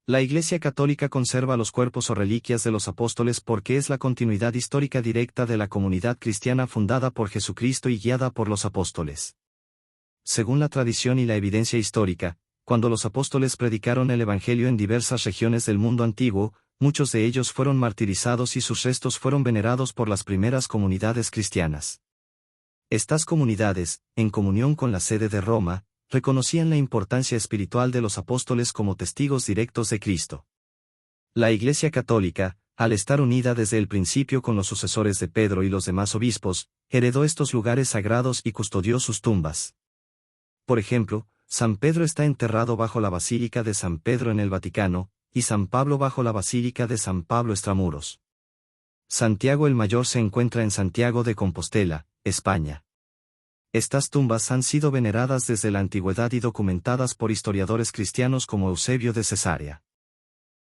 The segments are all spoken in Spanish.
La Iglesia Católica conserva los cuerpos o reliquias de los apóstoles porque es la continuidad histórica directa de la comunidad cristiana fundada por Jesucristo y guiada por los apóstoles. Según la tradición y la evidencia histórica, cuando los apóstoles predicaron el Evangelio en diversas regiones del mundo antiguo, muchos de ellos fueron martirizados y sus restos fueron venerados por las primeras comunidades cristianas. Estas comunidades, en comunión con la sede de Roma, reconocían la importancia espiritual de los apóstoles como testigos directos de Cristo. La Iglesia Católica, al estar unida desde el principio con los sucesores de Pedro y los demás obispos, heredó estos lugares sagrados y custodió sus tumbas. Por ejemplo, San Pedro está enterrado bajo la Basílica de San Pedro en el Vaticano, y San Pablo bajo la Basílica de San Pablo extramuros. Santiago el Mayor se encuentra en Santiago de Compostela, España. Estas tumbas han sido veneradas desde la antigüedad y documentadas por historiadores cristianos como Eusebio de Cesarea.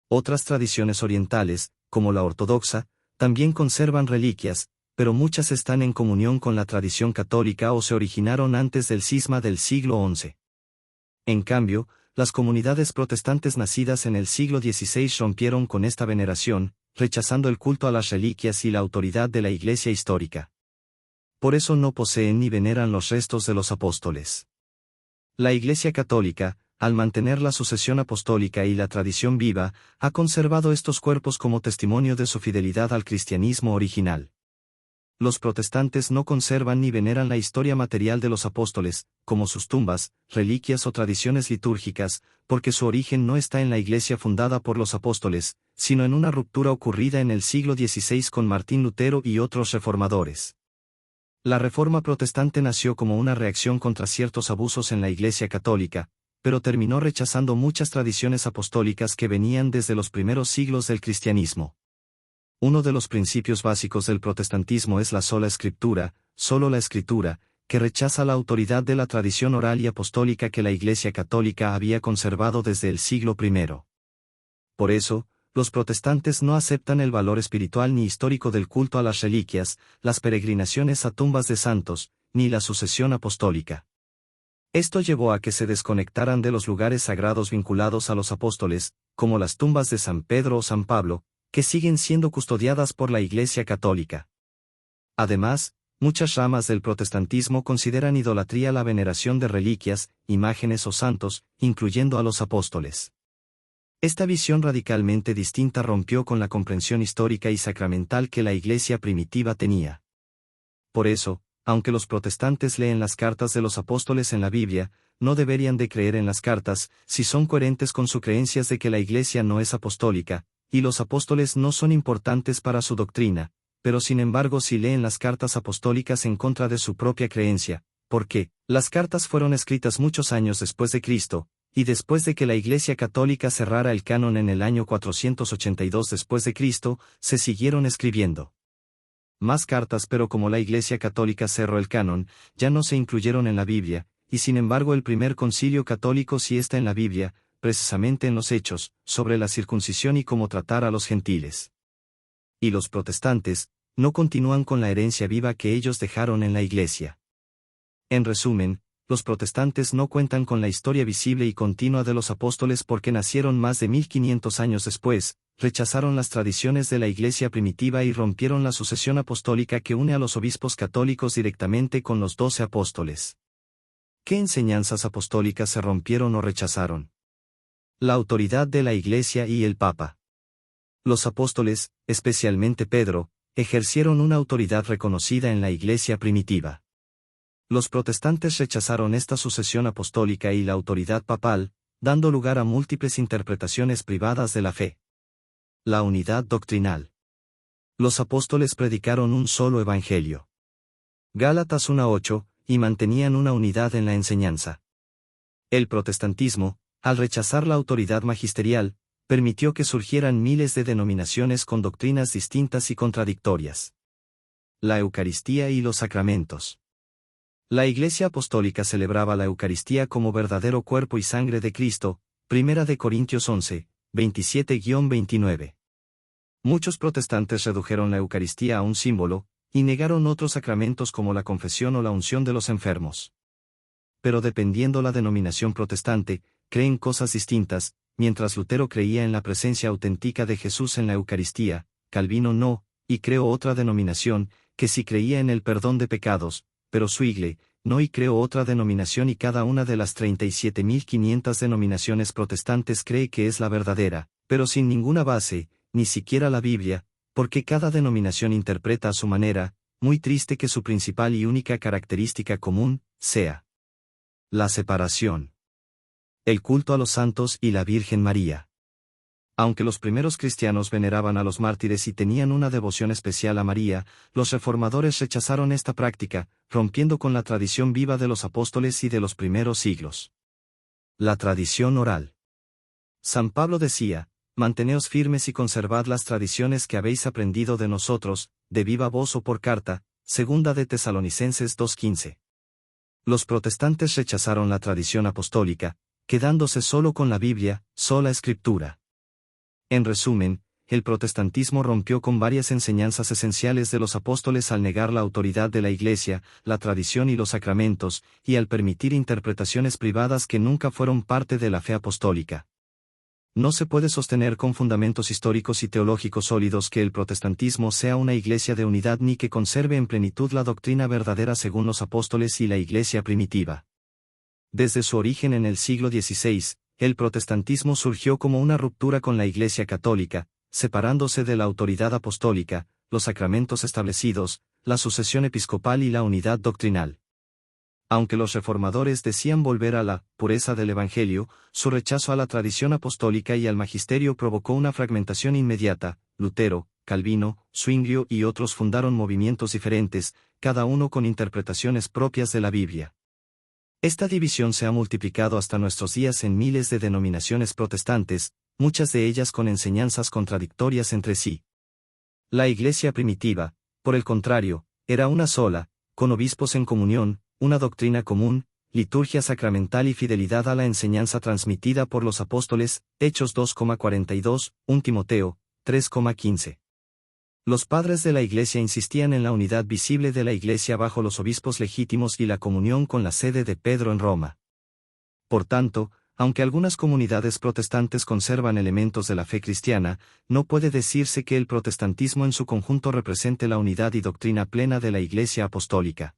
Otras tradiciones orientales, como la ortodoxa, también conservan reliquias, pero muchas están en comunión con la tradición católica o se originaron antes del cisma del siglo XI. En cambio, las comunidades protestantes nacidas en el siglo XVI rompieron con esta veneración, rechazando el culto a las reliquias y la autoridad de la Iglesia histórica. Por eso no poseen ni veneran los restos de los apóstoles. La Iglesia Católica, al mantener la sucesión apostólica y la tradición viva, ha conservado estos cuerpos como testimonio de su fidelidad al cristianismo original. Los protestantes no conservan ni veneran la historia material de los apóstoles, como sus tumbas, reliquias o tradiciones litúrgicas, porque su origen no está en la Iglesia fundada por los apóstoles, sino en una ruptura ocurrida en el siglo XVI con Martín Lutero y otros reformadores. La Reforma protestante nació como una reacción contra ciertos abusos en la Iglesia Católica, pero terminó rechazando muchas tradiciones apostólicas que venían desde los primeros siglos del cristianismo. Uno de los principios básicos del protestantismo es la sola escritura, solo la escritura, que rechaza la autoridad de la tradición oral y apostólica que la Iglesia Católica había conservado desde el siglo I. Por eso, los protestantes no aceptan el valor espiritual ni histórico del culto a las reliquias, las peregrinaciones a tumbas de santos, ni la sucesión apostólica. Esto llevó a que se desconectaran de los lugares sagrados vinculados a los apóstoles, como las tumbas de San Pedro o San Pablo, que siguen siendo custodiadas por la Iglesia Católica. Además, muchas ramas del protestantismo consideran idolatría la veneración de reliquias, imágenes o santos, incluyendo a los apóstoles. Esta visión radicalmente distinta rompió con la comprensión histórica y sacramental que la Iglesia primitiva tenía. Por eso, aunque los protestantes leen las cartas de los apóstoles en la Biblia, no deberían de creer en las cartas, si son coherentes con sus creencias de que la Iglesia no es apostólica, y los apóstoles no son importantes para su doctrina, pero sin embargo si leen las cartas apostólicas en contra de su propia creencia, porque las cartas fueron escritas muchos años después de Cristo, y después de que la Iglesia Católica cerrara el canon en el año 482 después de Cristo, se siguieron escribiendo más cartas, pero como la Iglesia Católica cerró el canon, ya no se incluyeron en la Biblia, y sin embargo el primer concilio católico sí está en la Biblia, precisamente en los Hechos, sobre la circuncisión y cómo tratar a los gentiles. Y los protestantes, no continúan con la herencia viva que ellos dejaron en la Iglesia. En resumen, los protestantes no cuentan con la historia visible y continua de los apóstoles porque nacieron más de 1500 años después, rechazaron las tradiciones de la Iglesia primitiva y rompieron la sucesión apostólica que une a los obispos católicos directamente con los 12 apóstoles. ¿Qué enseñanzas apostólicas se rompieron o rechazaron? La autoridad de la Iglesia y el Papa. Los apóstoles, especialmente Pedro, ejercieron una autoridad reconocida en la Iglesia primitiva. Los protestantes rechazaron esta sucesión apostólica y la autoridad papal, dando lugar a múltiples interpretaciones privadas de la fe. La unidad doctrinal. Los apóstoles predicaron un solo evangelio. Gálatas 1:8, y mantenían una unidad en la enseñanza. El protestantismo, al rechazar la autoridad magisterial, permitió que surgieran miles de denominaciones con doctrinas distintas y contradictorias. La Eucaristía y los sacramentos. La Iglesia Apostólica celebraba la Eucaristía como verdadero cuerpo y sangre de Cristo, 1 Corintios 11, 27-29. Muchos protestantes redujeron la Eucaristía a un símbolo, y negaron otros sacramentos como la confesión o la unción de los enfermos. Pero dependiendo la denominación protestante, creen cosas distintas, mientras Lutero creía en la presencia auténtica de Jesús en la Eucaristía, Calvino no, y creó otra denominación, que sí creía en el perdón de pecados, pero Zwingli no, y creó otra denominación, y cada una de las 37.500 denominaciones protestantes cree que es la verdadera, pero sin ninguna base, ni siquiera la Biblia, porque cada denominación interpreta a su manera, muy triste que su principal y única característica común sea la separación, el culto a los santos y la Virgen María. Aunque los primeros cristianos veneraban a los mártires y tenían una devoción especial a María, los reformadores rechazaron esta práctica, rompiendo con la tradición viva de los apóstoles y de los primeros siglos. La tradición oral. San Pablo decía: manteneos firmes y conservad las tradiciones que habéis aprendido de nosotros, de viva voz o por carta, segunda de Tesalonicenses 2:15. Los protestantes rechazaron la tradición apostólica, quedándose solo con la Biblia, sola escritura. En resumen, el protestantismo rompió con varias enseñanzas esenciales de los apóstoles al negar la autoridad de la Iglesia, la tradición y los sacramentos, y al permitir interpretaciones privadas que nunca fueron parte de la fe apostólica. No se puede sostener con fundamentos históricos y teológicos sólidos que el protestantismo sea una iglesia de unidad ni que conserve en plenitud la doctrina verdadera según los apóstoles y la iglesia primitiva. Desde su origen en el siglo XVI, el protestantismo surgió como una ruptura con la Iglesia católica, separándose de la autoridad apostólica, los sacramentos establecidos, la sucesión episcopal y la unidad doctrinal. Aunque los reformadores decían volver a la pureza del Evangelio, su rechazo a la tradición apostólica y al magisterio provocó una fragmentación inmediata. Lutero, Calvino, Zwingli y otros fundaron movimientos diferentes, cada uno con interpretaciones propias de la Biblia. Esta división se ha multiplicado hasta nuestros días en miles de denominaciones protestantes, muchas de ellas con enseñanzas contradictorias entre sí. La Iglesia primitiva, por el contrario, era una sola, con obispos en comunión, una doctrina común, liturgia sacramental y fidelidad a la enseñanza transmitida por los apóstoles. Hechos 2,42, 1 Timoteo 3,15. Los padres de la Iglesia insistían en la unidad visible de la Iglesia bajo los obispos legítimos y la comunión con la sede de Pedro en Roma. Por tanto, aunque algunas comunidades protestantes conservan elementos de la fe cristiana, no puede decirse que el protestantismo en su conjunto represente la unidad y doctrina plena de la Iglesia apostólica.